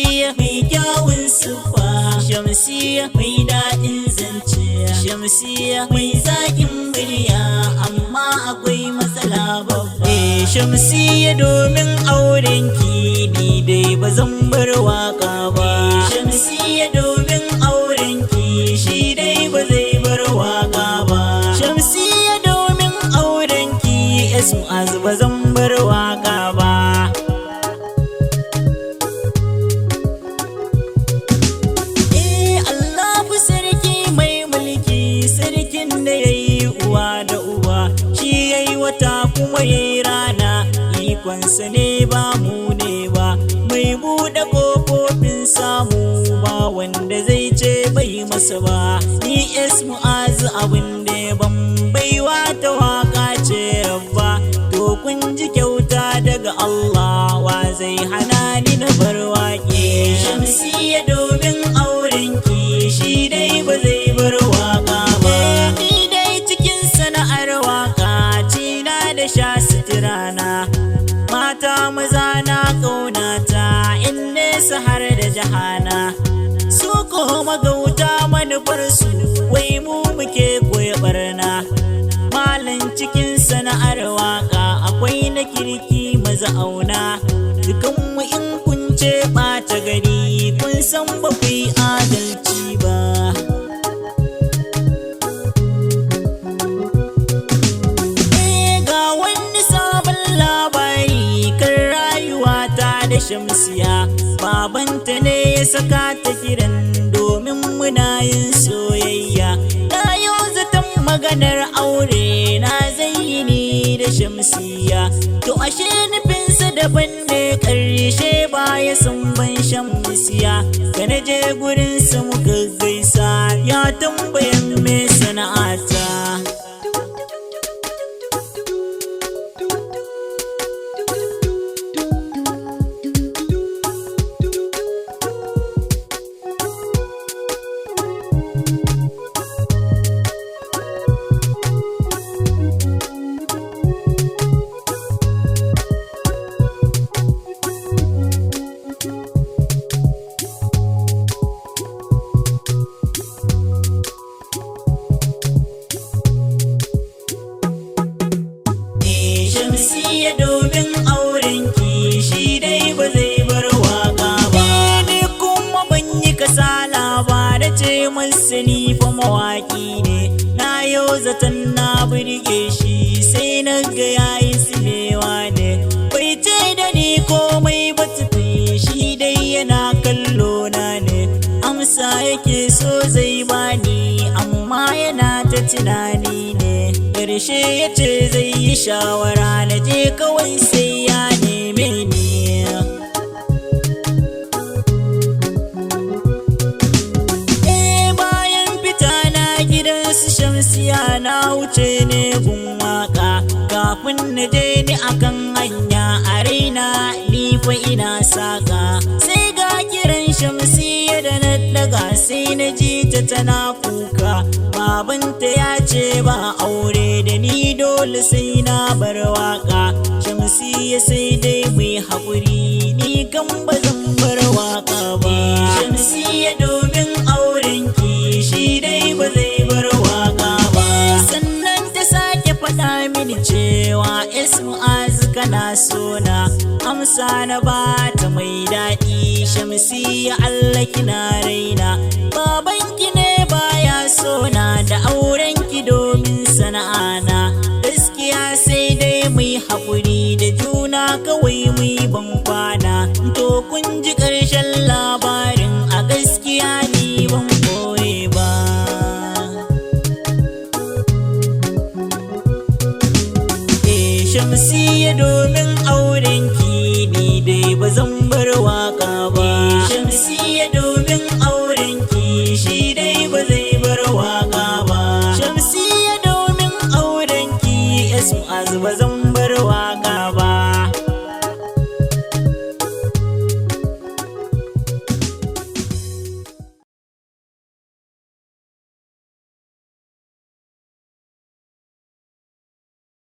Shamsiya mai kyawun siffa, Shamsiya mai daɗin zance, Shamsiya mai zaƙin murya, amma akwai matsala babba. Shamsiya domin aurenki ni dai ba zan bar waka ba. Shamsiya domin aurenki shi dai ba zai bar waka ba. Shamsiya domin aurenki Mu'az ba zan bar waka ba. Allahu sarki mai mulki, sarkin da yayi uwa da uba, shi yayi wata kuma yayi rana, ikonsa ne ba mu ne ba, mai buɗe ƙofofin samu ba wanda zai ce bai masa ba. Ni Mu'az abin da ban baiwa ta waka ce ba, to kun ji kyauta daga Allah, wa zai hana ni na bar waƙe. Shamsiya domin aurenki shi dai ba zai bar waka ba. Ni dai cikin sana'ar waka cina da sha suturana, mata maza na ƙaunata in nesa har da jahana. Su ko magauta manufarsu wai mu muke koya barna. Malan cikin sana'ar waka akwai na kirki maza auna, dukanmu in kun ce ɓata gari kun san ba ku yi adalci ba. Ga wani sabon labari kan rayuwata da Shamsiya, babanta ne ya saka ta kiran domin muna yin soyayya. Na yau zaton maganar aure na zai ni da Shamsiya, to ashe nufinsa daban ne, ƙarshe baya san ban Shamsiya. Da na je gurinsa muka gaisa, ya tambayan me sana'ata. Shamsiya domin aurenki shi dai ba zai bar waka ba. Ni kuma ban yi kasala ba da ce masa ni fa mawaki ne. Na yau zaton na burge shi sai na ga yayi simewa ne. Bai ce da ni komai ba tukun shi dai yana kallo na ne. Amsa yake so zai bani amma yana ta tunani ne. Ƙarshe ya ce zai yi shawara na je kawai sai ya neme ni. Bayan fita na gidan su Shamsiya na wuce ne gun waka, kafin na je ni akan hanya a raina ni fa ina saka. Sai ga kiran Shamsiya da na daga sai na ji ta tana kuka, babanta ya ce ba aure da ni dole sai na bar waka. Shamsiya sai dai mai haƙuri, ni kan ba zan bar waka ba. Shamsiya domin aurenki shi dai ba zai bar waka ba. Sannan ta sake faɗa mini cewa Mu'az kana sona, amsa na bata mai daɗi. Shamsiya Allah kina raina, babanki ne baya sona da aurenki domin sana'ana. Gaskiya sai dai muyi haƙuri da juna kawai muyi ban kwana. To kun ji ƙarshen labarin, a gaskiya ni ban koye ba. Shamsiya domin aurenki ni dai ba zan